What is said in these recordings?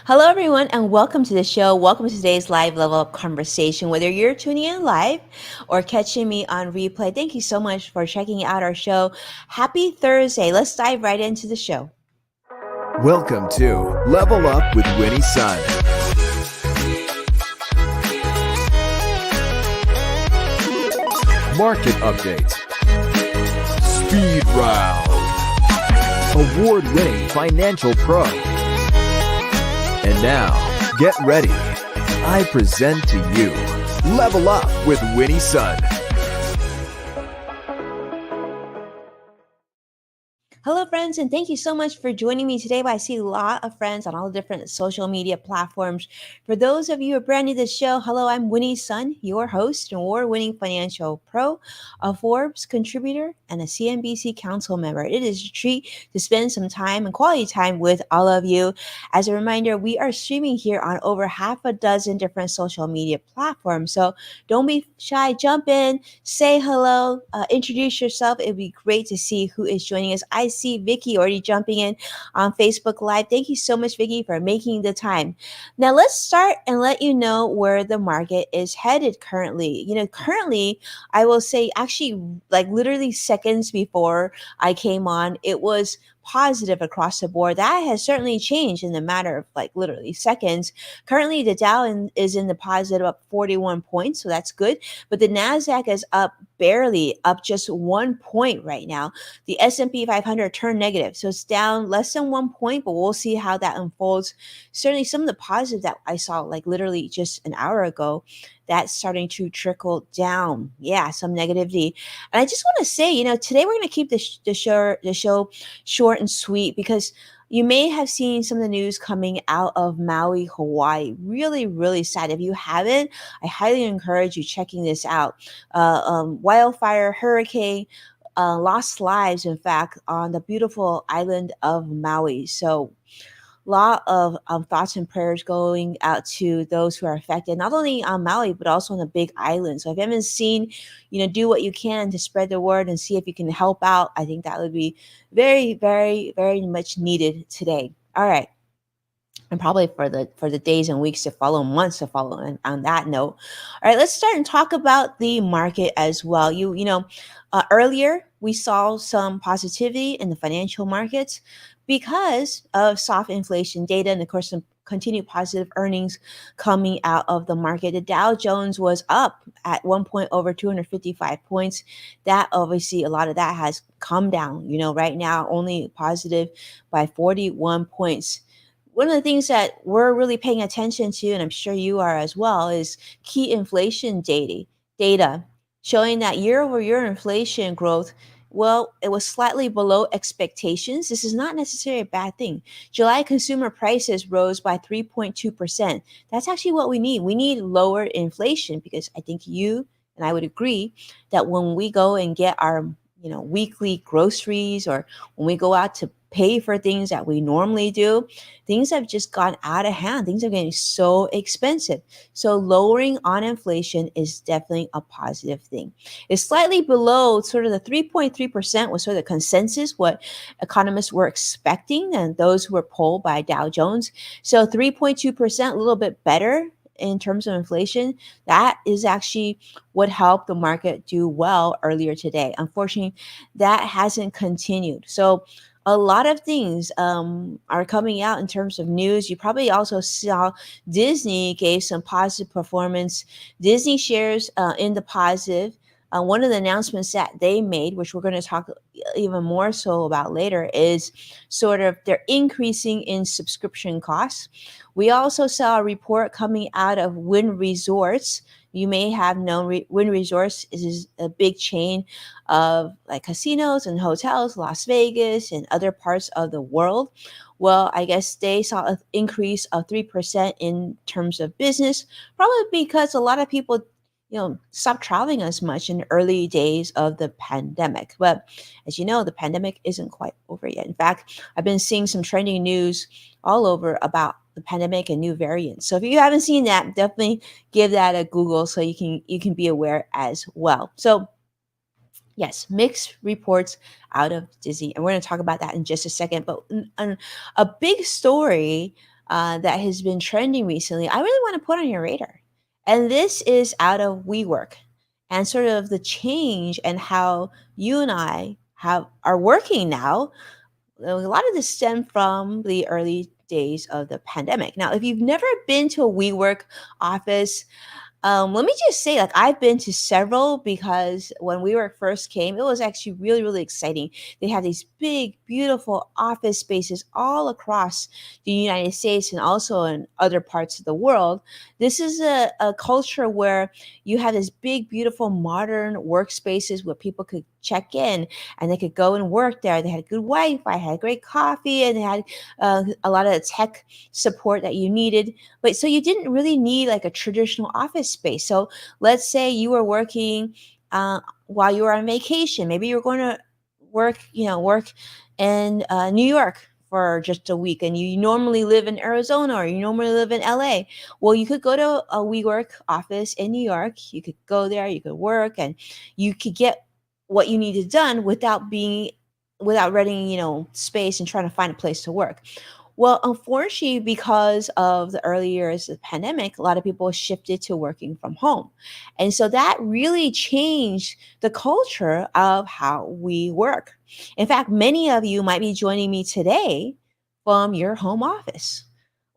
Hello, everyone, and welcome to the show. Welcome to today's live level up conversation. Whether you're tuning in live or catching me on replay, thank you so much for checking out our show. Happy Thursday. Let's dive right into the show. Welcome to Level Up with Winnie Sun. Market updates. Speed round. Award-winning financial pro. And now, get ready. I present to you Level Up with Winnie Sun. Hello, friends, and thank you so much for joining me today. I see a lot of friends on all the different social media platforms. For those of you who are brand new to the show, hello, I'm Winnie Sun, your host, an award-winning financial pro, a Forbes contributor, and a CNBC council member. It is a treat to spend some time and quality time with all of you. As a reminder, we are streaming here on over half a dozen different social media platforms. So don't be shy, jump in, say hello, introduce yourself. It'd be great to see who is joining us. I see Vicky already jumping in on Facebook Live. Thank you so much, Vicky, for making the time. Now let's start and let you know where the market is headed currently. Currently, I will say actually like literally seconds before I came on, it was positive across the board. That has certainly changed in the matter of like literally seconds. Currently, the is in the positive up 41 points, so that's good. But the Nasdaq is up barely, up just 1 point right now. The S&P 500 turned negative, so it's down less than 1 point, but we'll see how that unfolds. Certainly, some of the positive that I saw like literally just an hour ago, that's starting to trickle down. Yeah, some negativity. And I just want to say, today we're going to keep the show short and sweet because you may have seen some of the news coming out of Maui, Hawaii. Really, really sad. If you haven't, I highly encourage you checking this out. Wildfire, hurricane, lost lives, in fact, on the beautiful island of Maui. So lot of thoughts and prayers going out to those who are affected, not only on Maui, but also on the Big Island. So if you haven't seen, do what you can to spread the word and see if you can help out. I think that would be very, very, very much needed today. All right. And probably for the days and weeks to follow, months to follow. And on that note, all right, let's start and talk about the market as well. Earlier we saw some positivity in the financial markets because of soft inflation data and of course some continued positive earnings coming out of the market. The Dow Jones was up at 1 point over 255 points. That obviously a lot of that has come down. Right now only positive by 41 points. One of the things that we're really paying attention to, and I'm sure you are as well, is key inflation data showing that year over year inflation growth, well, it was slightly below expectations. This is not necessarily a bad thing. July consumer prices rose by 3.2%. That's actually what we need. We need lower inflation because I think you and I would agree that when we go and get our weekly groceries, or when we go out to pay for things that we normally do, things have just gone out of hand. Things are getting so expensive. So lowering on inflation is definitely a positive thing. It's slightly below sort of the 3.3% was sort of the consensus, what economists were expecting, and those who were polled by Dow Jones. So 3.2%, a little bit better in terms of inflation. That is actually what helped the market do well earlier today. Unfortunately, that hasn't continued. So a lot of things are coming out in terms of news. You probably also saw Disney gave some positive performance. Disney shares in the positive. One of the announcements that they made, which we're going to talk even more so about later, is sort of they're increasing in subscription costs. We also saw a report coming out of Wynn Resorts. You may have known Wynn Resorts is a big chain of like casinos and hotels, Las Vegas and other parts of the world. Well, I guess they saw an increase of 3% in terms of business, probably because a lot of people stopped traveling as much in the early days of the pandemic. But as you know, the pandemic isn't quite over yet. In fact, I've been seeing some trending news all over about the pandemic and new variants. So if you haven't seen that, definitely give that a Google so you can be aware as well. So yes, mixed reports out of Disney, and we're going to talk about that in just a second. But a big story that has been trending recently, I really want to put on your radar. And this is out of WeWork and sort of the change and how you and I are working now. A lot of this stemmed from the early days of the pandemic. Now, if you've never been to a WeWork office, let me just say, like, I've been to several because when WeWork first came, it was actually really, really exciting. They have these big, beautiful office spaces all across the United States and also in other parts of the world. This is a culture where you have this big, beautiful, modern workspaces where people could check in and they could go and work there. They had good Wi-Fi, had great coffee, and they had a lot of the tech support that you needed. But so you didn't really need like a traditional office space. So let's say you were working while you were on vacation. Maybe you're going to work in New York for just a week, and you normally live in Arizona or you normally live in LA. Well, you could go to a WeWork office in New York. You could go there, you could work, and you could get what you needed done without renting, space and trying to find a place to work. Well, unfortunately, because of the early years of the pandemic, a lot of people shifted to working from home. And so that really changed the culture of how we work. In fact, many of you might be joining me today from your home office.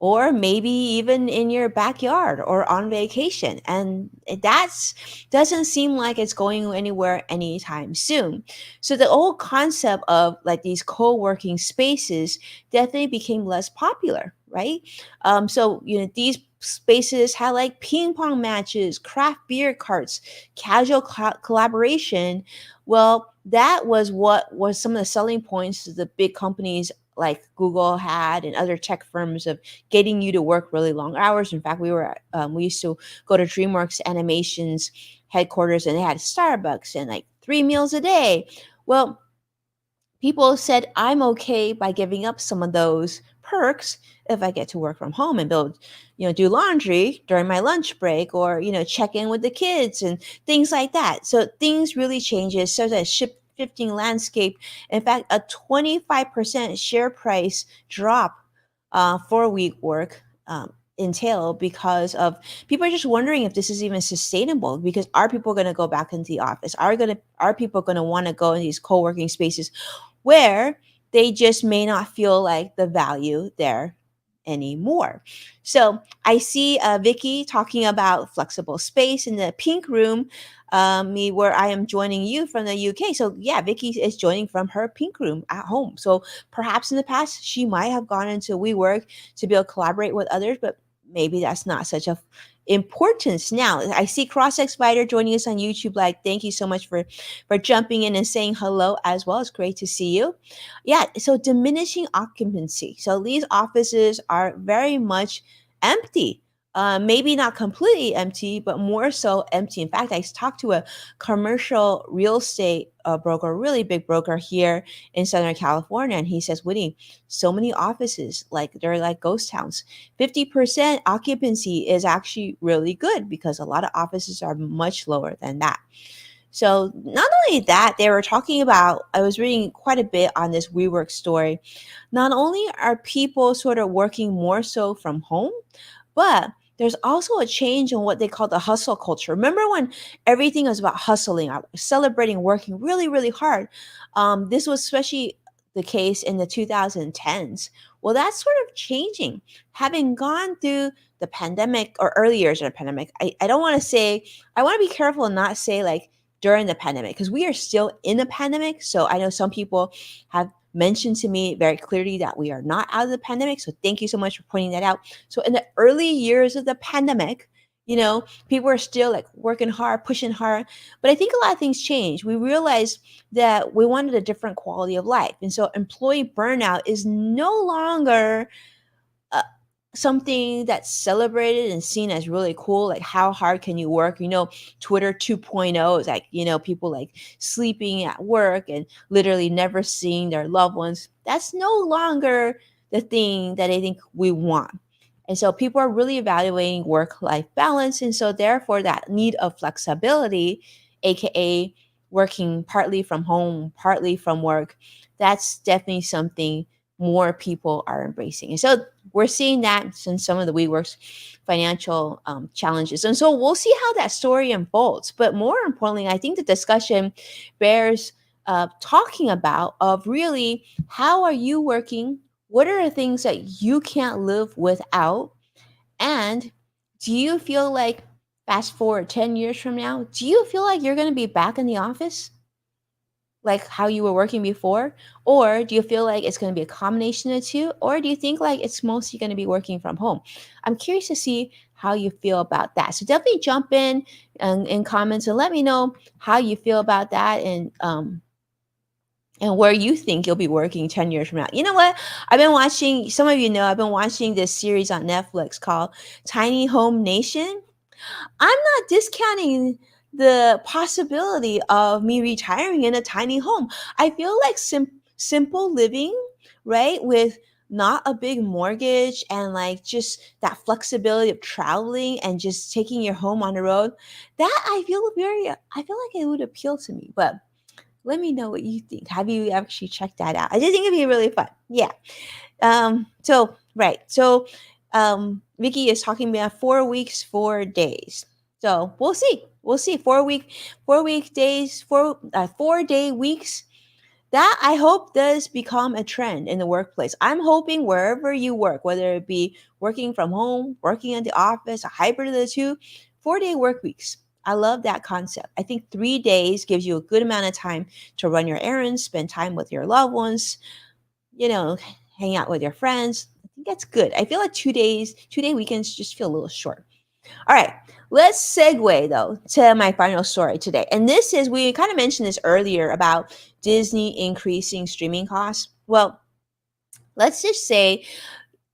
Or maybe even in your backyard or on vacation. And that's doesn't seem like it's going anywhere anytime soon. So the old concept of like these co-working spaces definitely became less popular, right? So these spaces had like ping pong matches, craft beer carts, casual collaboration. Well, that was what was some of the selling points that the big companies like Google had and other tech firms of getting you to work really long hours. In fact, we used to go to DreamWorks Animation's headquarters, and they had Starbucks and like 3 meals a day. Well, people said I'm okay by giving up some of those perks if I get to work from home and do laundry during my lunch break, or check in with the kids and things like that. So things really changes. So that shifting landscape. In fact, a 25% share price drop for WeWork entail because of people are just wondering if this is even sustainable, because are people going to go back into the office, are people going to want to go in these co-working spaces where they just may not feel like the value there anymore. So I see Vicky talking about flexible space in the pink room, me where I am joining you from the UK. So yeah, Vicky is joining from her pink room at home. So perhaps in the past she might have gone into WeWork to be able to collaborate with others, but maybe that's not such a importance now. I see CrossX Spider joining us on YouTube. Like, thank you so much for jumping in and saying hello as well. It's great to see you. Yeah, so diminishing occupancy. So these offices are very much empty. Maybe not completely empty, but more so empty. In fact, I talked to a commercial real estate broker, a really big broker here in Southern California, and he says, Woody, so many offices, like they're like ghost towns. 50% occupancy is actually really good because a lot of offices are much lower than that. So not only that, they were talking about, I was reading quite a bit on this WeWork story. Not only are people sort of working more so from home, but there's also a change in what they call the hustle culture. Remember when everything was about hustling, celebrating, working really, really hard? This was especially the case in the 2010s. Well, that's sort of changing. Having gone through the pandemic or early years of the pandemic, I don't want to say, I want to be careful and not say like during the pandemic, because we are still in a pandemic. So I know some people have mentioned to me very clearly that we are not out of the pandemic. So thank you so much for pointing that out. So in the early years of the pandemic, people are still like working hard, pushing hard. But I think a lot of things changed. We realized that we wanted a different quality of life. And so employee burnout is no longer uh, something that's celebrated and seen as really cool. Like, how hard can you work? Twitter 2.0 is like, people like sleeping at work and literally never seeing their loved ones. That's no longer the thing that I think we want. And so people are really evaluating work life balance. And so, therefore, that need of flexibility, AKA working partly from home, partly from work, that's definitely something more people are embracing. And so we're seeing that in some of the WeWork's financial challenges. And so we'll see how that story unfolds. But more importantly, I think the discussion bears talking about of really how are you working? What are the things that you can't live without? And do you feel like fast forward 10 years from now, do you feel like you're going to be back in the office like how you were working before? Or do you feel like it's going to be a combination of the two? Or do you think like it's mostly going to be working from home? I'm curious to see how you feel about that. So definitely jump in comments and let me know how you feel about that and where you think you'll be working 10 years from now. You know what? I've been watching, some of you know, I've been watching this series on Netflix called Tiny Home Nation. I'm not discounting the possibility of me retiring in a tiny home. I feel like simple living, right? With not a big mortgage and like just that flexibility of traveling and just taking your home on the road. That I feel like it would appeal to me. But let me know what you think. Have you actually checked that out? I just think it'd be really fun. Yeah. So right. So Vicky is talking about 4 weeks, 4 days. So we'll see. We'll see. 4 week days, 4 day weeks. That I hope does become a trend in the workplace. I'm hoping wherever you work, whether it be working from home, working in the office, a hybrid of the two, 4 day work weeks. I love that concept. I think 3 days gives you a good amount of time to run your errands, spend time with your loved ones, you know, hang out with your friends. I think that's good. I feel like 2 days, 2 day weekends just feel a little short. All right, let's segue though to my final story today. And this is, we kind of mentioned this earlier about Disney increasing streaming costs. Well, let's just say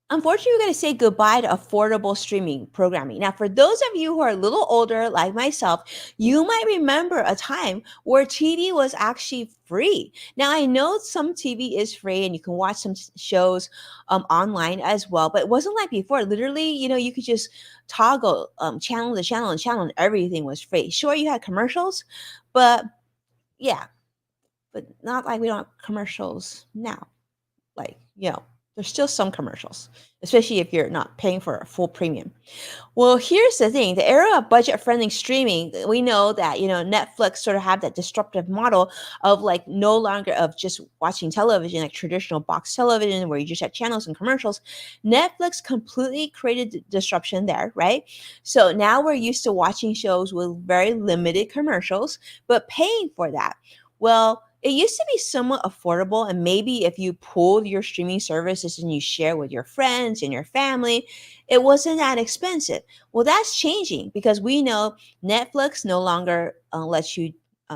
unfortunately, we're going to say goodbye to affordable streaming programming. Now, for those of you who are a little older, like myself, you might remember a time where TV was actually free. Now, I know some TV is free and you can watch some shows online as well, but it wasn't like before. Literally, you could just toggle channel to channel and channel, and everything was free. Sure, you had commercials, but yeah, but not like we don't have commercials now. Like, there's still some commercials, especially if you're not paying for a full premium. Well, here's the thing, the era of budget friendly streaming, we know that, Netflix sort of had that disruptive model of like no longer of just watching television, like traditional box television where you just have channels and commercials. Netflix completely created disruption there, right? So now we're used to watching shows with very limited commercials, but paying for that. Well, it used to be somewhat affordable, and maybe if you pooled your streaming services and you share with your friends and your family, it wasn't that expensive. Well, that's changing because we know Netflix no longer lets you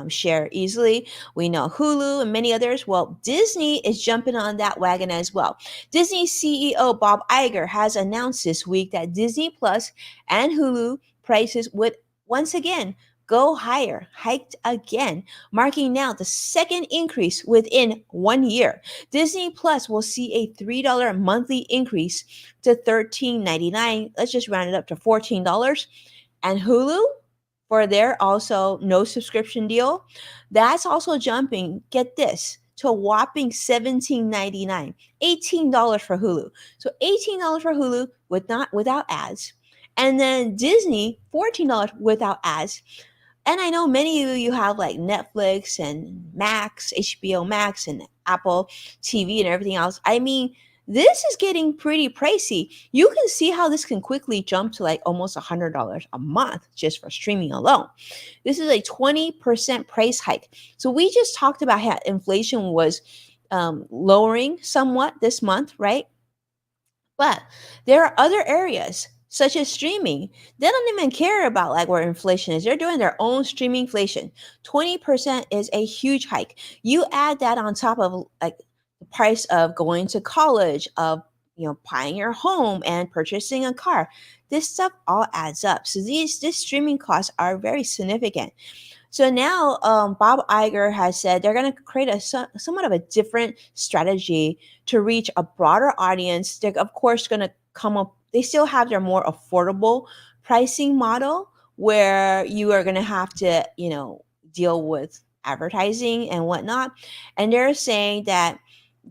share easily. We know Hulu and many others. Well, Disney is jumping on that wagon as well. Disney CEO Bob Iger has announced this week that Disney Plus and Hulu prices would once again go higher, hiked again, marking now the second increase within 1 year. Disney Plus will see a $3 monthly increase to $13.99. Let's just round it up to $14. And Hulu, for their also no subscription deal, that's also jumping, get this, to a whopping $17.99. $18 for Hulu. So $18 for Hulu without ads. And then Disney, $14 without ads. And I know many of you have like Netflix and Max, HBO Max and Apple TV and everything else. I mean, this is getting pretty pricey. You can see how this can quickly jump to like almost $100 a month just for streaming alone. This is a 20% price hike. So we just talked about how inflation was lowering somewhat this month, right? But there are other areas such as streaming. They don't even care about like where inflation is. They're doing their own streaming inflation. 20% is a huge hike. You add that on top of like the price of going to college, of buying your home and purchasing a car. This stuff all adds up. So these streaming costs are very significant. So now Bob Iger has said they're going to create somewhat of a different strategy to reach a broader audience. They're, of course, going to come up, they still have their more affordable pricing model where you are going to have to, deal with advertising and whatnot. And they're saying that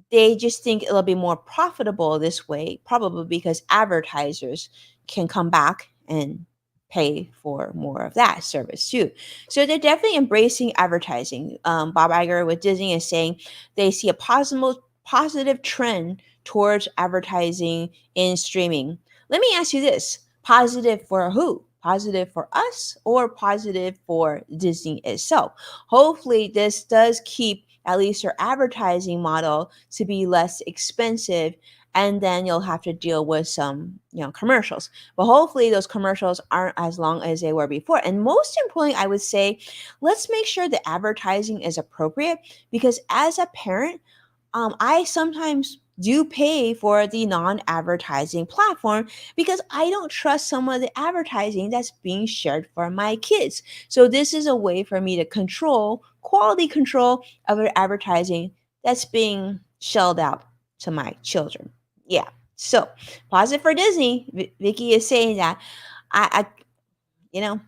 they just think it'll be more profitable this way, probably because advertisers can come back and pay for more of that service too. So they're definitely embracing advertising. Bob Iger with Disney is saying they see a positive trend towards advertising in streaming. Let me ask you this: positive for who? Positive for us or positive for Disney itself? Hopefully, this does keep at least your advertising model to be less expensive, and then you'll have to deal with some commercials, but hopefully those commercials aren't as long as they were before. And most importantly, I would say, let's make sure the advertising is appropriate, because as a parent, I sometimes do pay for the non-advertising platform because I don't trust some of the advertising that's being shared for my kids. So this is a way for me to control quality control of the advertising that's being shelled out to my children. Yeah. So positive for Disney. Vicky is saying that I you know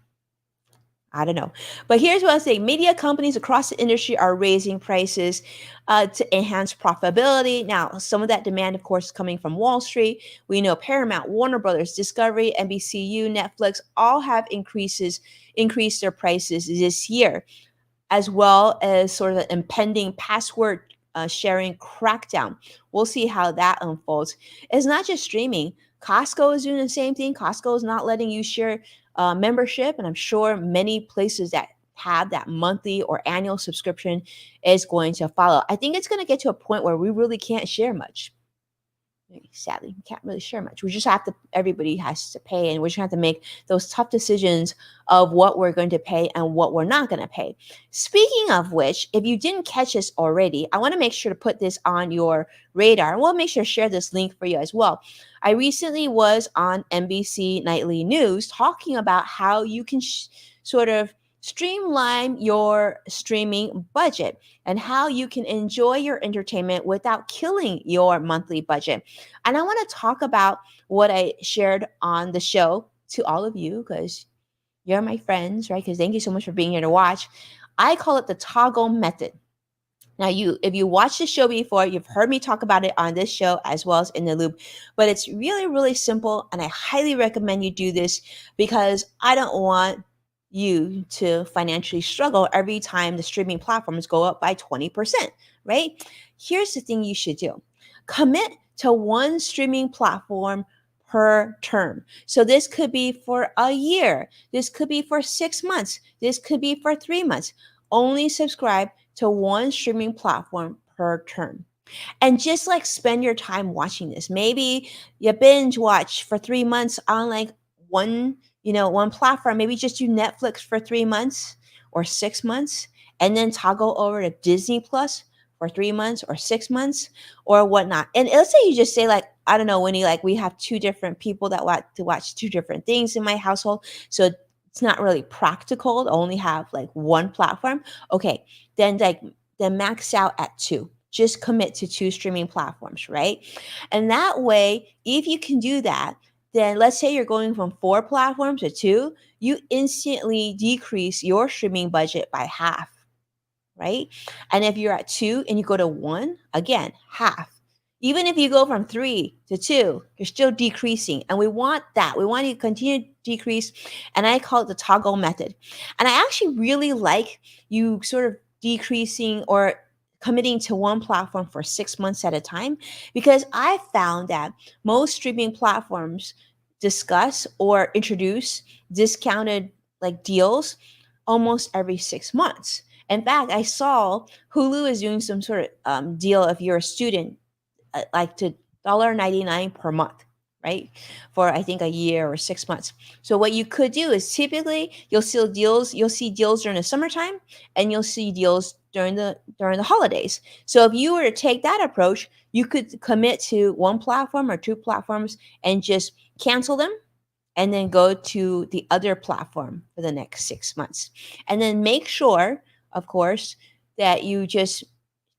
I don't know. But here's what I say: media companies across the industry are raising prices to enhance profitability. Now, some of that demand, of course, is coming from Wall Street. We know Paramount, Warner Brothers, Discovery, NBCU, Netflix all have increased their prices this year, as well as sort of the impending password sharing crackdown. We'll see how that unfolds. It's not just streaming. Costco is doing the same thing. Costco is not letting you share membership, and I'm sure many places that have that monthly or annual subscription is going to follow. I think it's going to get to a point where we really can't share much. Sadly, we can't really share much. We just have to, everybody has to pay, and we just have to make those tough decisions of what we're going to pay and what we're not going to pay. Speaking of which, if you didn't catch this already, I want to make sure to put this on your radar, and we'll make sure to share this link for you as well. I recently was on NBC Nightly News talking about how you can sort of streamline your streaming budget and how you can enjoy your entertainment without killing your monthly budget. And I want to talk about what I shared on the show to all of you, because you're my friends, right? Because thank you so much for being here to watch. I call it the toggle method. Now, if you watched the show before, you've heard me talk about it on this show as well as in the loop. But it's really, really simple, and I highly recommend you do this because I don't want you to financially struggle every time the streaming platforms go up by 20%, right? Here's the thing you should do: commit to one streaming platform per term. So this could be for a year, this could be for 6 months, this could be for 3 months. Only subscribe to one streaming platform per term. And just like spend your time watching this. Maybe you binge watch for 3 months on like one platform. Maybe just do Netflix for 3 months or 6 months, and then toggle over to Disney Plus for 3 months or 6 months or whatnot. And let's say you just say, like, I don't know, Winnie, like we have two different people that want to watch two different things in my household. So it's not really practical to only have like one platform. Okay, then max out at two. Just commit to two streaming platforms, right? And that way, if you can do that, then let's say you're going from 4 platforms to two, you instantly decrease your streaming budget by half, right? And if you're at two and you go to one, again, half. Even if you go from 3 to 2, you're still decreasing. And we want that. We want to continue to decrease. And I call it the toggle method. And I actually really like you sort of decreasing or committing to one platform for 6 months at a time, because I found that most streaming platforms discuss or introduce discounted like deals almost every 6 months. In fact, I saw Hulu is doing some sort of deal if you're a student, like to $1.99 per month, right? For I think a year or 6 months. So what you could do is typically you'll see deals during the summertime, and you'll see deals during the holidays. So if you were to take that approach, you could commit to one platform or two platforms and just cancel them, and then go to the other platform for the next 6 months. And then make sure, of course, that you just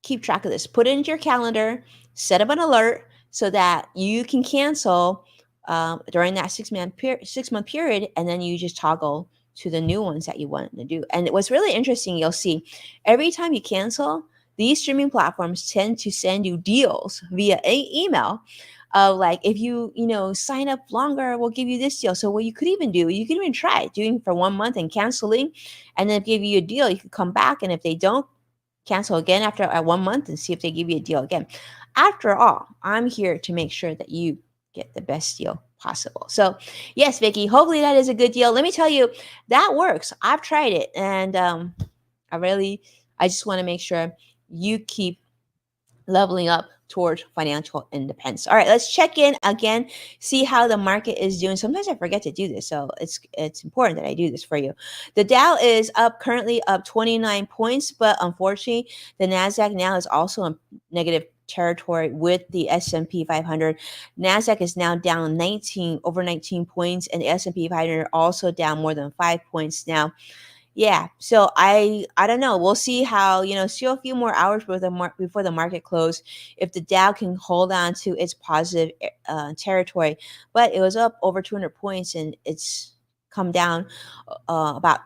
keep track of this. Put it into your calendar, set up an alert so that you can cancel during that 6-month period, and then you just toggle to the new ones that you want to do. And what's really interesting, you'll see every time you cancel, these streaming platforms tend to send you deals via email of like, if you sign up longer, we'll give you this deal. So what you could even do, you could even try it, doing for 1 month and canceling, and then give you a deal. You could come back, and if they don't, cancel again after 1 month and see if they give you a deal again. After all, I'm here to make sure that you get the best deal possible. So, yes, Vicky, hopefully that is a good deal. Let me tell you, that works. I've tried it, and I just want to make sure you keep leveling up towards financial independence. All right, let's check in again, see how the market is doing. Sometimes I forget to do this, so it's important that I do this for you. The Dow is currently up 29 points, but unfortunately, the Nasdaq now is also in negative territory with the S&P 500. Nasdaq is now down over 19 points, and the S&P 500 also down more than 5 points now. Yeah, so I don't know. We'll see how, still a few more hours before the market close, if the Dow can hold on to its positive territory. But it was up over 200 points, and it's come down about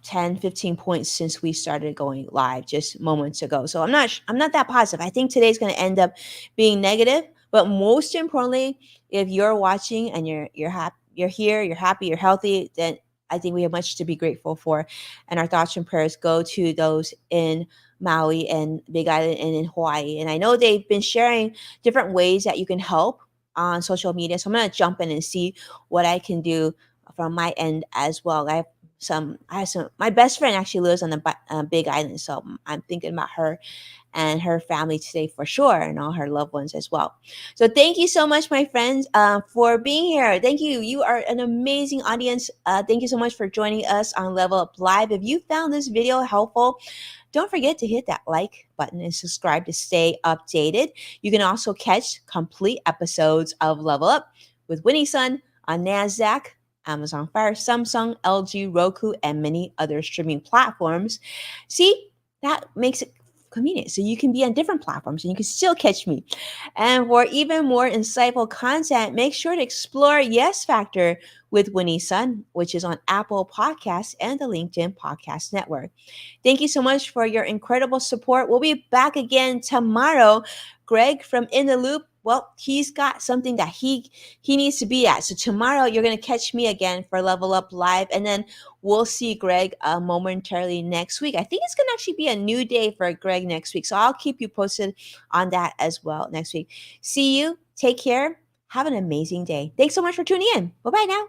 10, 15 points since we started going live just moments ago. So I'm not that positive. I think today's going to end up being negative, but most importantly, if you're watching and you're happy, you're here, you're happy, you're healthy, then I think we have much to be grateful for. And our thoughts and prayers go to those in Maui and Big Island and in Hawaii. And I know they've been sharing different ways that you can help on social media. So I'm going to jump in and see what I can do from my end as well. I have some, my best friend actually lives on the Big Island. So I'm thinking about her and her family today for sure, and all her loved ones as well. So thank you so much, my friends, for being here. Thank you. You are an amazing audience. Thank you so much for joining us on Level Up Live. If you found this video helpful, don't forget to hit that like button and subscribe to stay updated. You can also catch complete episodes of Level Up with Winnie Sun on NASDAQ, Amazon Fire, Samsung, LG, Roku, and many other streaming platforms. See, that makes it convenient. So you can be on different platforms and you can still catch me. And for even more insightful content, make sure to explore Yes Factor with Winnie Sun, which is on Apple Podcasts and the LinkedIn Podcast Network. Thank you so much for your incredible support. We'll be back again tomorrow. Greg from In the Loop, well, he's got something that he needs to be at. So tomorrow you're going to catch me again for Level Up Live, and then we'll see Greg momentarily next week. I think it's going to actually be a new day for Greg next week. So I'll keep you posted on that as well next week. See you. Take care. Have an amazing day. Thanks so much for tuning in. Bye-bye now.